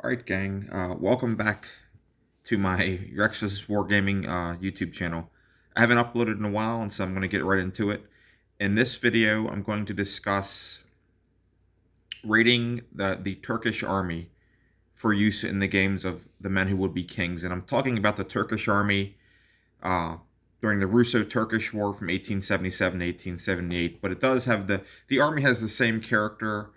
Alright, gang. Welcome back to my Rex's Wargaming YouTube channel. I haven't uploaded in a while, and so I'm going to get right into it. In this video, I'm going to discuss rating the Turkish army for use in the games of the men who would be kings. And I'm talking about the Turkish army uh, during the Russo-Turkish War from 1877 to 1878. But it does have the army has the same character.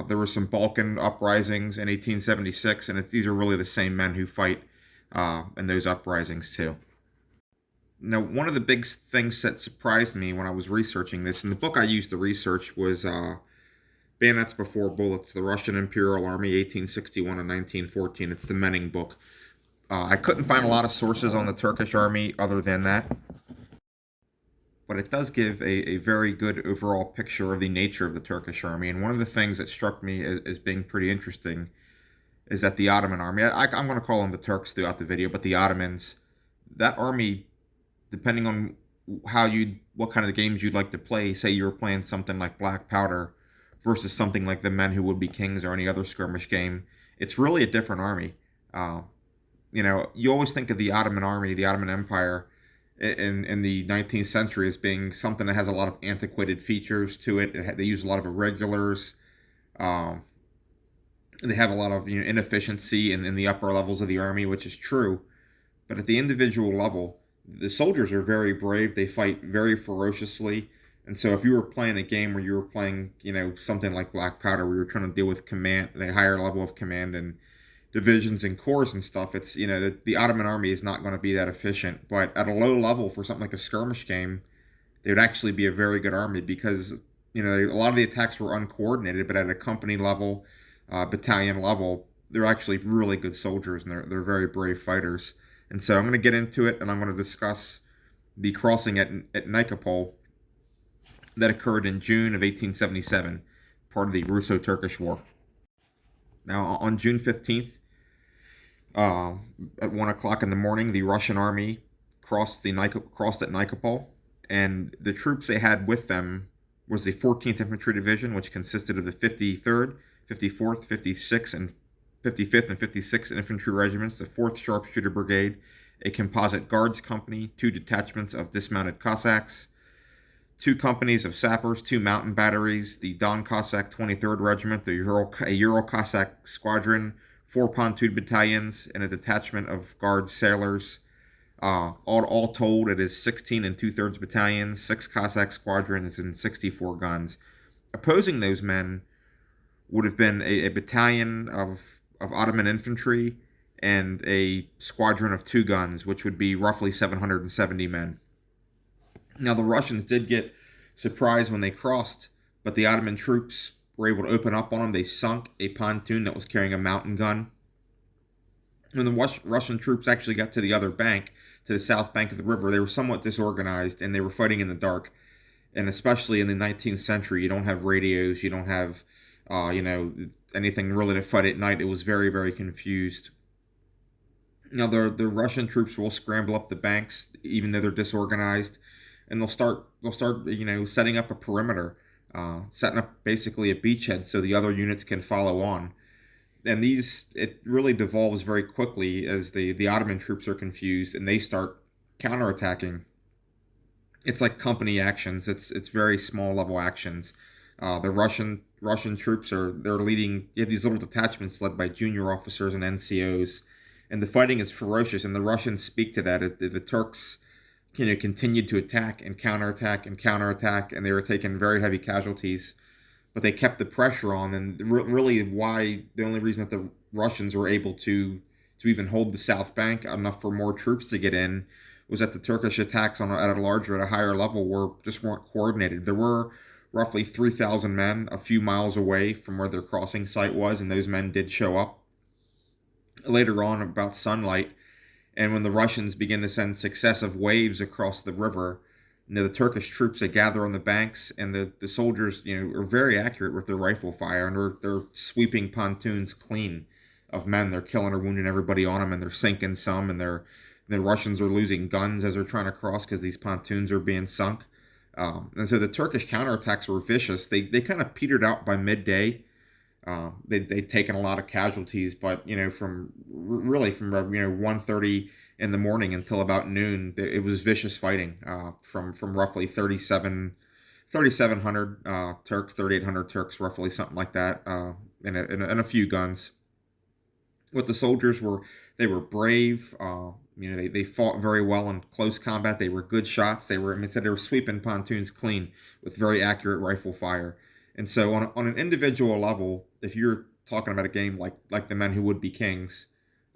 There were some Balkan uprisings in 1876, and these are really the same men who fight in those uprisings too. Now, one of the big things that surprised me when I was researching this, and the book I used to research was Bayonets Before Bullets, the Russian Imperial Army, 1861 and 1914. It's the Menning book. I couldn't find a lot of sources on the Turkish army other than that, but it does give a very good overall picture of the nature of the Turkish army. And one of the things that struck me as being pretty interesting is that the Ottoman army, I'm going to call them the Turks throughout the video, but the Ottomans, that army, depending on what kind of games you'd like to play, say you were playing something like Black Powder versus something like the Men Who Would Be Kings or any other skirmish game, it's really a different army. You always think of the Ottoman army, the Ottoman Empire, in the 19th century as being something that has a lot of antiquated features to it. They use a lot of irregulars. They have a lot of inefficiency in the upper levels of the army, which is true. But at the individual level, the soldiers are very brave. They fight very ferociously. And so if you were playing a game where you were playing, something like Black Powder, where you're trying to deal with command, the higher level of command and divisions and corps and stuff, it's, the Ottoman army is not going to be that efficient. But at a low level for something like a skirmish game, they would actually be a very good army because, a lot of the attacks were uncoordinated, but at a company level, battalion level, they're actually really good soldiers and they're very brave fighters. And so I'm going to get into it and I'm going to discuss the crossing at Nikopol that occurred in June of 1877, part of the Russo-Turkish War. Now, on June 15th, at 1 o'clock in the morning, the Russian army crossed at Nikopol, and the troops they had with them was the 14th Infantry Division, which consisted of the 53rd, 54th, 56th, and 55th and 56th Infantry Regiments, the 4th Sharpshooter Brigade, a composite guards company, 2 detachments of dismounted Cossacks, 2 companies of sappers, 2 mountain batteries, the Don Cossack 23rd Regiment, a Ural Cossack Squadron, 4 pontoon battalions, and a detachment of guards sailors. All told, it is 16 and 2/3 battalions, 6 Cossack squadrons, and 64 guns. Opposing those men would have been a battalion of Ottoman infantry and a squadron of 2 guns, which would be roughly 770 men. Now, the Russians did get surprised when they crossed, but the Ottoman troops were able to open up on them. They sunk a pontoon that was carrying a mountain gun. When the Russian troops actually got to the other bank, to the south bank of the river, they were somewhat disorganized, and they were fighting in the dark. And especially in the 19th century, you don't have radios, you don't have, anything really to fight at night. It was very, very confused. Now, the Russian troops will scramble up the banks, even though they're disorganized, and they'll start, setting up a perimeter, setting up basically a beachhead so the other units can follow on. And it really devolves very quickly as the Ottoman troops are confused and they start counterattacking. It's like company actions. It's very small level actions. The Russian troops they're leading. You have these little detachments led by junior officers and NCOs, and the fighting is ferocious. And the Russians speak to that. The Turks, continued to attack and counterattack, and they were taking very heavy casualties. But they kept the pressure on, and really the only reason that the Russians were able to even hold the south bank enough for more troops to get in was that the Turkish attacks at a higher level weren't coordinated. There were roughly 3,000 men a few miles away from where their crossing site was, and those men did show up later on about sunlight. And when the Russians begin to send successive waves across the river, the Turkish troops that gather on the banks, and the soldiers, are very accurate with their rifle fire, and they're sweeping pontoons clean of men. They're killing or wounding everybody on them, and they're sinking some, and the Russians are losing guns as they're trying to cross because these pontoons are being sunk. And so the Turkish counterattacks were vicious. They kind of petered out by midday. They'd taken a lot of casualties, but from really from 1:30 in the morning until about noon, it was vicious fighting. From roughly 3,700 Turks, 3,800 Turks, roughly something like that, and a few guns. What the soldiers were, they were brave. They fought very well in close combat. They were good shots. They were sweeping pontoons clean with very accurate rifle fire. And so, on an individual level, if you're talking about a game like the Men Who Would Be Kings,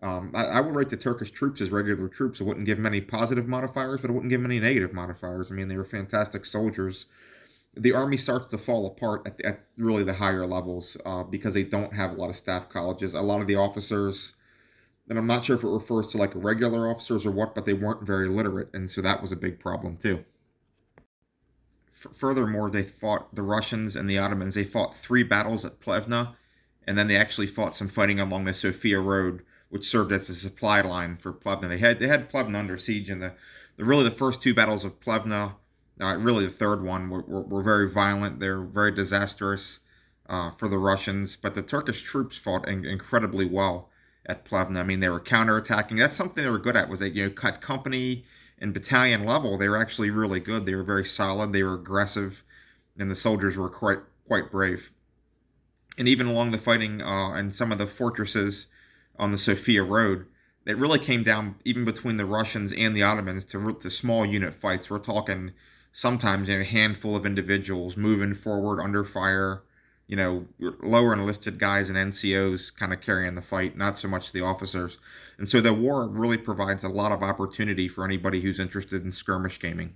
I would rate the Turkish troops as regular troops. I wouldn't give them any positive modifiers, but I wouldn't give them any negative modifiers. I mean, they were fantastic soldiers. The army starts to fall apart at really the higher levels because they don't have a lot of staff colleges. A lot of the officers, and I'm not sure if it refers to like regular officers or what, but they weren't very literate, and so that was a big problem too. Furthermore, they fought the Russians and the Ottomans. They fought 3 battles at Plevna, and then they actually fought some fighting along the Sofia Road, which served as a supply line for Plevna. They had Plevna under siege, and the really the first 2 battles of Plevna, really the third one, were very violent. They're very disastrous for the Russians, but the Turkish troops fought incredibly well at Plevna. I mean, they were counterattacking. That's something they were good at. Was they cut company and battalion level? They were actually really good. They were very solid. They were aggressive, and the soldiers were quite brave. And even along the fighting and some of the fortresses on the Sofia Road, it really came down even between the Russians and the Ottomans to small unit fights. We're talking sometimes a handful of individuals moving forward under fire, lower enlisted guys and NCOs kind of carrying the fight, not so much the officers. And so the war really provides a lot of opportunity for anybody who's interested in skirmish gaming.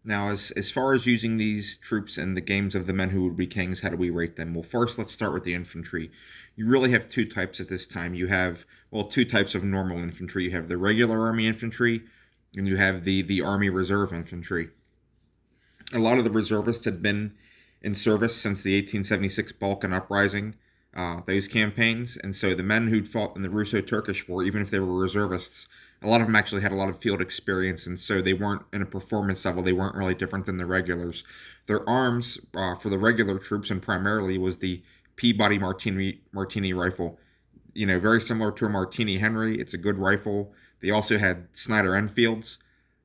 Now, as far as using these troops in the games of the Men Who Would Be Kings, how do we rate them? Well, first, let's start with the infantry. You really have 2 types at this time. You have, 2 types of normal infantry. You have the regular army infantry, and you have the Army Reserve infantry. A lot of the reservists had been in service since the 1876 Balkan Uprising, those campaigns, and so the men who'd fought in the Russo-Turkish War, even if they were reservists, a lot of them actually had a lot of field experience, and so they weren't in a performance level. They weren't really different than the regulars. Their arms for the regular troops, and primarily, was the Peabody Martini rifle. Very similar to a Martini Henry. It's a good rifle. They also had Snider Enfields.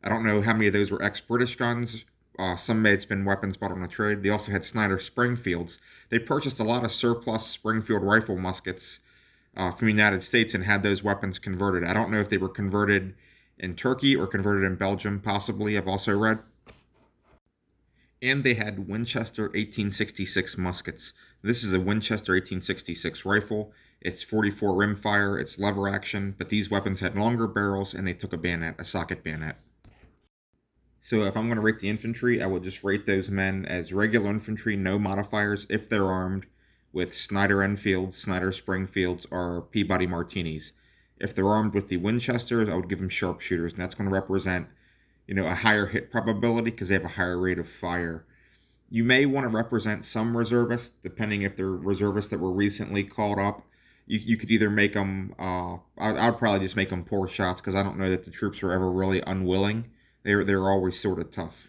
I don't know how many of those were ex-British guns. Some may have been weapons bought on a trade. They also had Snider Springfields. They purchased a lot of surplus Springfield rifle muskets from the United States and had those weapons converted. I don't know if they were converted in Turkey or converted in Belgium, possibly, I've also read. And they had Winchester 1866 muskets. This is a Winchester 1866 rifle. It's 44 rimfire, it's lever action, but these weapons had longer barrels and they took a socket bayonet. So if I'm going to rate the infantry, I would just rate those men as regular infantry, no modifiers, if they're armed with Snider Enfields, Snider Springfields, or Peabody Martinis. If they're armed with the Winchesters, I would give them sharpshooters, and that's going to represent, a higher hit probability because they have a higher rate of fire. You may want to represent some reservists, depending if they're reservists that were recently called up. You could either make them, I'd probably just make them poor shots because I don't know that the troops are ever really unwilling. They're always sort of tough.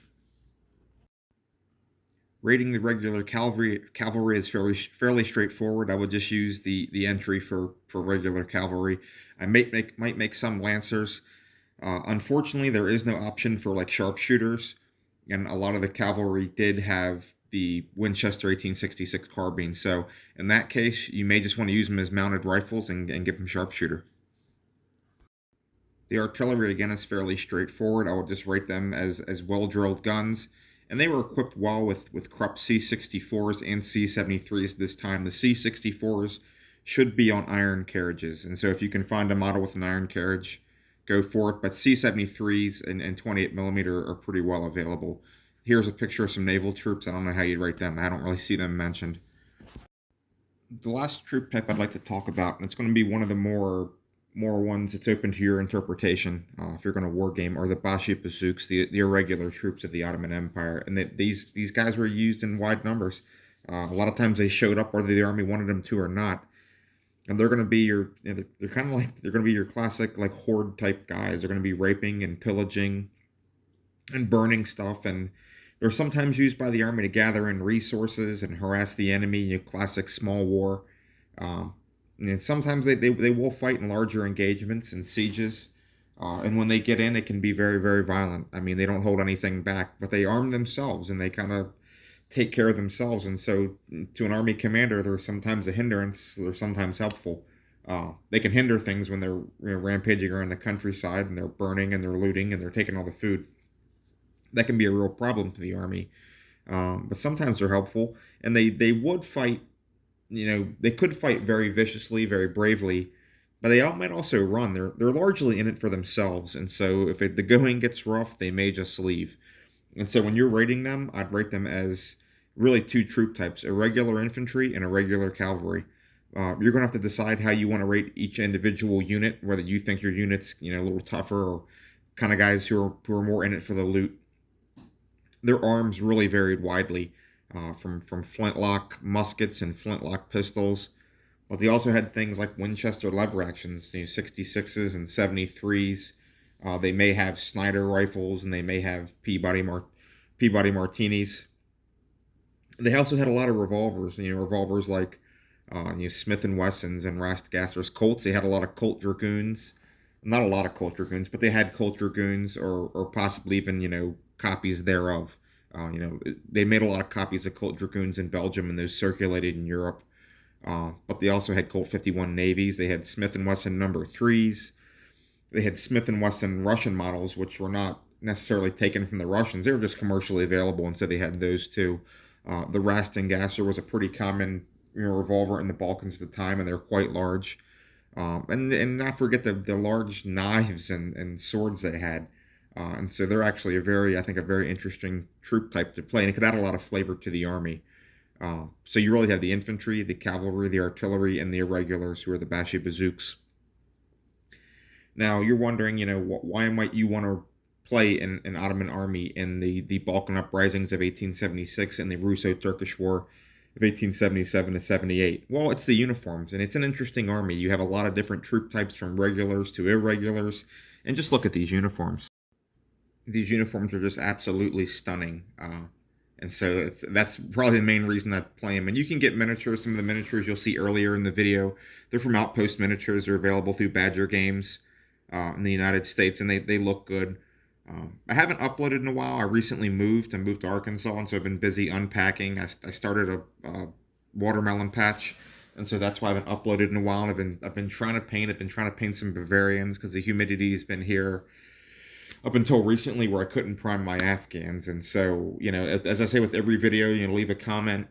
Rating the regular cavalry is fairly straightforward. I would just use the entry for regular cavalry. I might make some lancers. Unfortunately, there is no option for like sharpshooters, and a lot of the cavalry did have the Winchester 1866 carbine. So in that case, you may just want to use them as mounted rifles and give them sharpshooter. The artillery, again, is fairly straightforward. I would just rate them as well-drilled guns. And they were equipped well with Krupp C-64s and C-73s this time. The C-64s should be on iron carriages. And so if you can find a model with an iron carriage, go for it. But C-73s and 28 millimeter are pretty well available. Here's a picture of some naval troops. I don't know how you'd rate them. I don't really see them mentioned. The last troop type I'd like to talk about, and it's going to be one of the more ones that's open to your interpretation if you're going to war game, are the Bashi Bazouks, the irregular troops of the Ottoman Empire. And these guys were used in wide numbers. A lot of times they showed up whether the army wanted them to or not. And they're going to be they're kind of like, they're going to be your classic like horde type guys. They're going to be raping and pillaging and burning stuff and They're sometimes used by the army to gather in resources and harass the enemy, classic small war. Um, and sometimes they will fight in larger engagements and sieges. And when they get in, it can be very, very violent. I mean, they don't hold anything back, but they arm themselves and they kind of take care of themselves. And so, to an army commander, they're sometimes a hindrance, they're sometimes helpful. They can hinder things when they're rampaging around the countryside and they're burning and they're looting and they're taking all the food. That can be a real problem to the army. But sometimes they're helpful, and they would fight. They could fight very viciously, very bravely, but they might also run. They're largely in it for themselves, and so if the going gets rough, they may just leave. And so when you're rating them, I'd rate them as really two troop types: irregular infantry and irregular cavalry. You're going to have to decide how you want to rate each individual unit, whether you think your unit's a little tougher, or kind of guys who are more in it for the loot. Their arms really varied widely, from flintlock muskets and flintlock pistols. But they also had things like Winchester lever actions, 66s and 73s. They may have Snider rifles, and they may have Peabody Martinis. They also had a lot of revolvers, revolvers like Smith and Wessons and Rastgasser's Colts. They had a lot of Colt Dragoons, not a lot of Colt Dragoons, but they had Colt Dragoons, or possibly even copies thereof. They made a lot of copies of Colt Dragoons in Belgium, and those circulated in Europe. But they also had Colt 51 Navies. They had Smith & Wesson number 3s. They had Smith & Wesson Russian models, which were not necessarily taken from the Russians. They were just commercially available, and so they had those too. The Rastengasser was a pretty common revolver in the Balkans at the time, and they're quite large. And not forget the large knives and swords they had. And so they're actually I think, a very interesting troop type to play, and it could add a lot of flavor to the army. So you really have the infantry, the cavalry, the artillery, and the irregulars, who are the Bashi Bazooks. Now, you're wondering, why might you want to play an Ottoman army in the Balkan uprisings of 1876 and the Russo-Turkish War of 1877 to 78? Well, it's the uniforms, and it's an interesting army. You have a lot of different troop types, from regulars to irregulars, and just look at these uniforms. These uniforms are just absolutely stunning. And so that's probably the main reason I play them. And you can get miniatures. Some of the miniatures you'll see earlier in the video, they're from Outpost Miniatures. They're available through Badger Games in the United States, and they look good. I haven't uploaded in a while. I recently moved. I moved to Arkansas, and so I've been busy unpacking. I started a watermelon patch, and so that's why I haven't uploaded in a while. And I've been trying to paint. I've been trying to paint some Bavarians, because the humidity has been here up until recently, where I couldn't prime my Afghans. And so, as I say with every video, leave a comment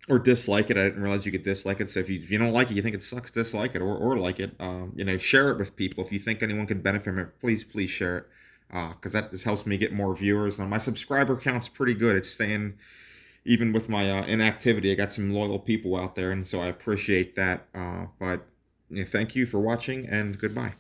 or dislike it. I didn't realize you could dislike it. So if you don't like it, you think it sucks, dislike it, or like it. Share it with people. If you think anyone could benefit from it, please share it, because that just helps me get more viewers. And my subscriber count's pretty good. It's staying, even with my inactivity. I got some loyal people out there, and so I appreciate that. But thank you for watching, and goodbye.